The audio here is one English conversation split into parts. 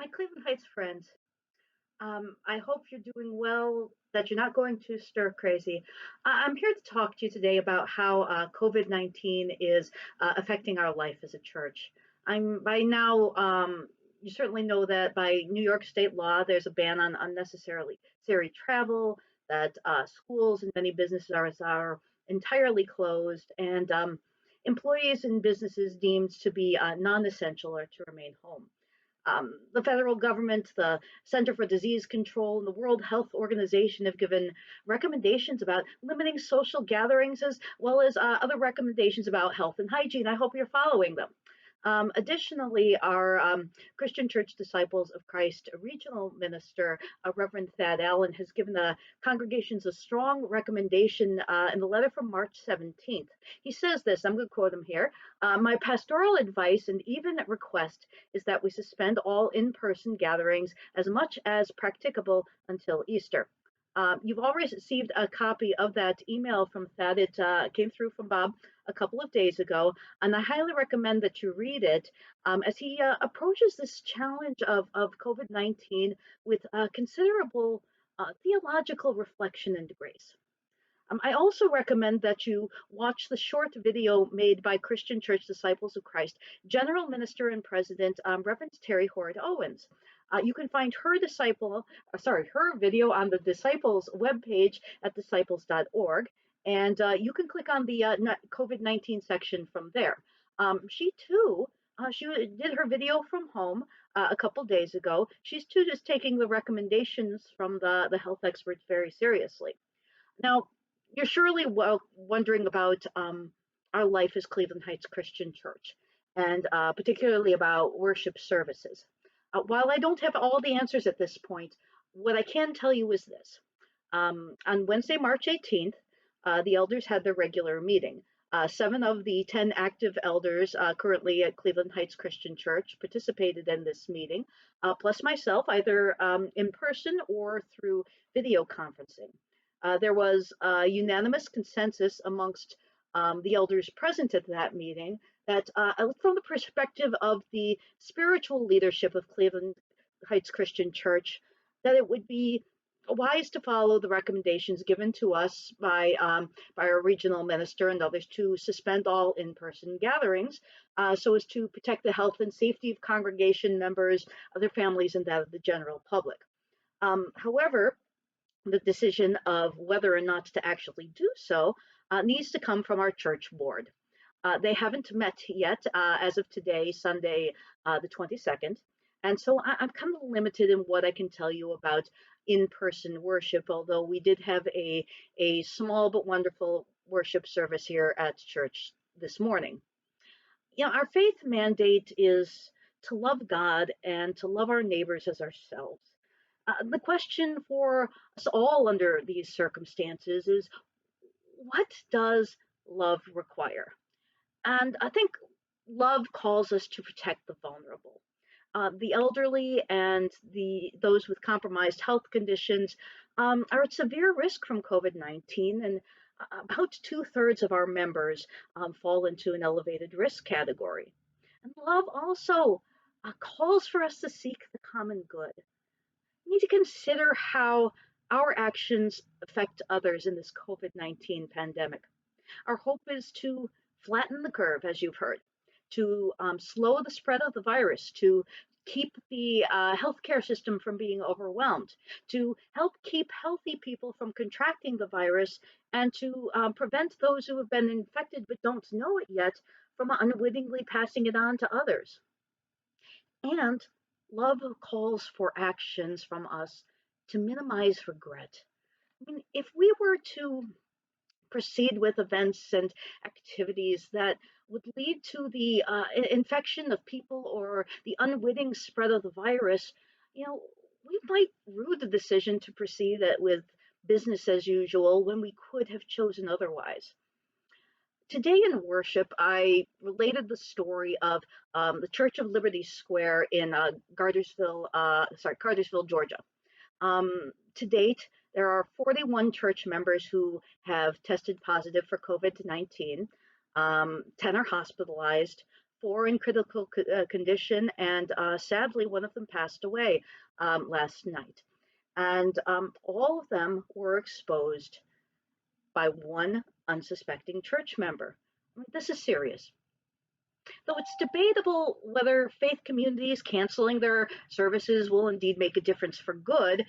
My Cleveland Heights friends, I hope you're doing well, that you're not going too stir crazy. I'm here to talk to you today about how COVID-19 is affecting our life as a church. By now, you certainly know that by New York state law, there's a ban on unnecessarily necessary travel, that schools and many businesses are entirely closed, and employees and businesses deemed to be non essential or to remain home. The federal government, the Center for Disease Control, and the World Health Organization have given recommendations about limiting social gatherings as well as other recommendations about health and hygiene. I hope you're following them. Additionally, our Christian Church Disciples of Christ regional minister, Reverend Thad Allen, has given the congregations a strong recommendation in the letter from March 17th. He says this, I'm going to quote him here. My pastoral advice and even request is that we suspend all in person gatherings as much as practicable until Easter. You've already received a copy of that email from Thad. It came through from Bob a couple of days ago, and I highly recommend that you read it as he approaches this challenge of COVID 19 with considerable theological reflection and grace. I also recommend that you watch the short video made by Christian Church Disciples of Christ, General Minister and President Reverend Terry Hord Owens. You can find her video on the Disciples webpage at disciples.org, and you can click on the COVID-19 section from there. She did her video from home a couple days ago. She's too just taking the recommendations from the health experts very seriously. Now, you're surely wondering about our life as Cleveland Heights Christian Church, and particularly about worship services. While I don't have all the answers at this point, what I can tell you is this. On Wednesday, March 18th, the elders had their regular meeting. 7 of the 10 active elders currently at Cleveland Heights Christian Church participated in this meeting, plus myself, either in person or through video conferencing. There was a unanimous consensus amongst the elders present at that meeting that, from the perspective of the spiritual leadership of Cleveland Heights Christian Church, that it would be wise to follow the recommendations given to us by our regional minister and others to suspend all in-person gatherings so as to protect the health and safety of congregation members, their families, and that of the general public. However, the decision of whether or not to actually do so needs to come from our church board. They haven't met yet as of today, Sunday, the 22nd. And so I'm kind of limited in what I can tell you about in-person worship, although we did have a small but wonderful worship service here at church this morning. Our faith mandate is to love God and to love our neighbors as ourselves. The question for us all under these circumstances is, what does love require? And I think love calls us to protect the vulnerable. The elderly and those with compromised health conditions are at severe risk from COVID-19, and about 2/3 of our members fall into an elevated risk category. And love also calls for us to seek the common good. We need to consider how our actions affect others in this COVID-19 pandemic. Our hope is to flatten the curve, as you've heard, to slow the spread of the virus, to keep the healthcare system from being overwhelmed, to help keep healthy people from contracting the virus, and to prevent those who have been infected but don't know it yet from unwittingly passing it on to others. And love calls for actions from us to minimize regret. I mean, if we were to proceed with events and activities that would lead to the infection of people or the unwitting spread of the virus, we might rue the decision to proceed with business as usual when we could have chosen otherwise. Today in worship, I related the story of the Church of Liberty Square in Cartersville, Georgia. To date, there are 41 church members who have tested positive for COVID-19. 10 are hospitalized. 4 in critical condition, and sadly, one of them passed away last night. And all of them were exposed by one unsuspecting church member. I mean, this is serious. Though it's debatable whether faith communities canceling their services will indeed make a difference for good,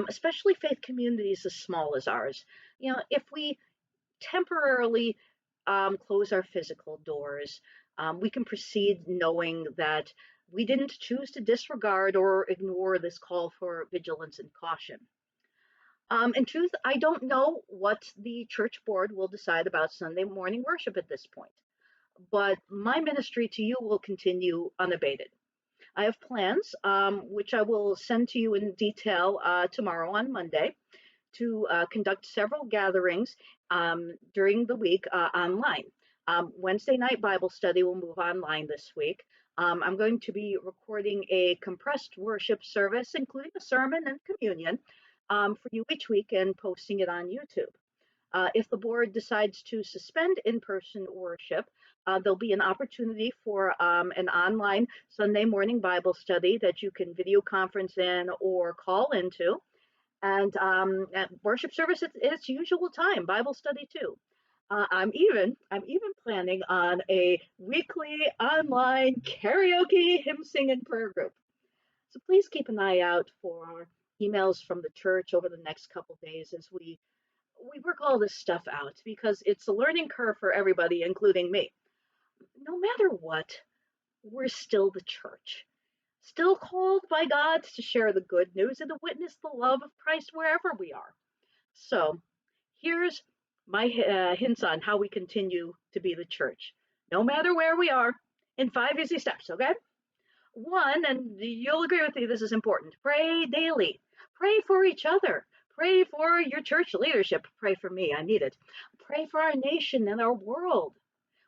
especially faith communities as small as ours. If we temporarily close our physical doors, we can proceed knowing that we didn't choose to disregard or ignore this call for vigilance and caution. In truth, I don't know what the church board will decide about Sunday morning worship at this point, but my ministry to you will continue unabated. I have plans, which I will send to you in detail tomorrow on Monday, to conduct several gatherings during the week online. Wednesday night Bible study will move online this week. I'm going to be recording a compressed worship service, including a sermon and communion, for you each week and posting it on YouTube. If the board decides to suspend in-person worship, there'll be an opportunity for an online Sunday morning Bible study that you can video conference in or call into. And at worship service at its usual time, Bible study too. I'm even planning on a weekly online karaoke hymn sing and prayer group. So please keep an eye out for emails from the church over the next couple days as we work all this stuff out, because it's a learning curve for everybody, including me. No matter what, we're still the church, still called by God to share the good news and to witness the love of Christ wherever we are. So here's my hints on how we continue to be the church, no matter where we are, in 5 easy steps, okay? One, and you'll agree with me, this is important: pray daily, pray for each other, pray for your church leadership, pray for me, I need it, pray for our nation and our world.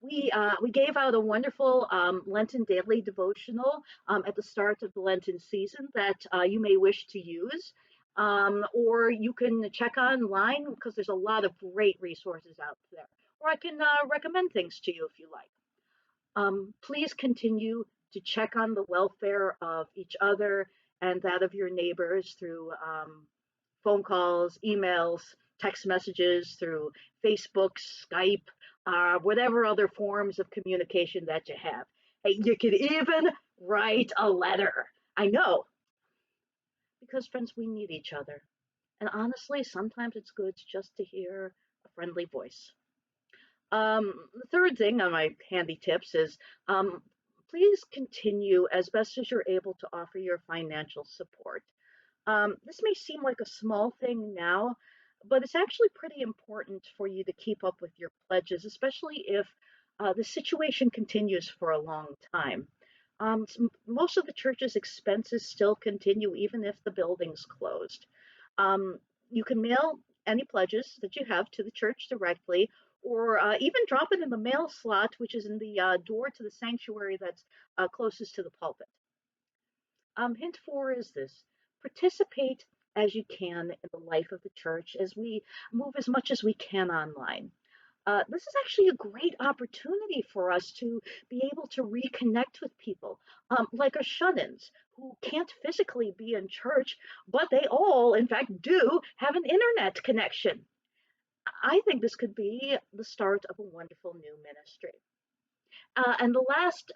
We gave out a wonderful Lenten daily devotional at the start of the Lenten season that you may wish to use. Or you can check online, because there's a lot of great resources out there. Or I can recommend things to you if you like. Please continue to check on the welfare of each other and that of your neighbors through phone calls, emails, text messages, through Facebook, Skype, whatever other forms of communication that you have. Hey, you could even write a letter. I know, because friends, we need each other. And honestly, sometimes it's good just to hear a friendly voice. The third thing on my handy tips is please continue as best as you're able to offer your financial support. This may seem like a small thing now, but it's actually pretty important for you to keep up with your pledges, especially if the situation continues for a long time. Most of the church's expenses still continue even if the building's closed. Um, you can mail any pledges that you have to the church directly, or even drop it in the mail slot, which is in the door to the sanctuary that's closest to the pulpit. Hint four is this: participate as you can in the life of the church as we move as much as we can online. This is actually a great opportunity for us to be able to reconnect with people, like our shut-ins who can't physically be in church, but they all, in fact, do have an internet connection. I think this could be the start of a wonderful new ministry. And the last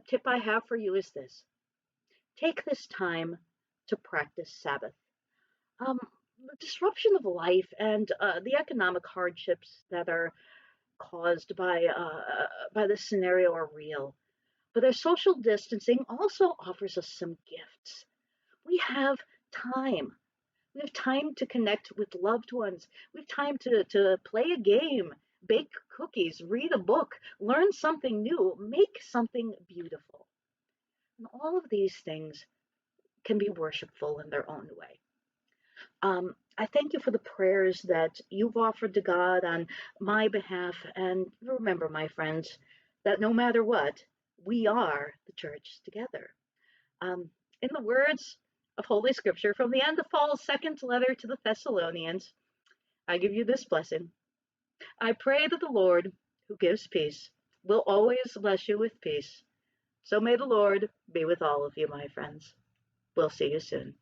tip I have for you is this: take this time to practice Sabbath. Um, the disruption of life and the economic hardships that are caused by this scenario are real, but our social distancing also offers us some gifts. We have time. We have time to connect with loved ones. We have time to play a game, bake cookies, read a book, learn something new, make something beautiful. And all of these things can be worshipful in their own way. I thank you for the prayers that you've offered to God on my behalf. And remember, my friends, that no matter what, we are the church together. In the words of Holy Scripture from the end of Paul's second letter to the Thessalonians, I give you this blessing. I pray that the Lord, who gives peace, will always bless you with peace So may the Lord be with all of you, my friends. We'll see you soon.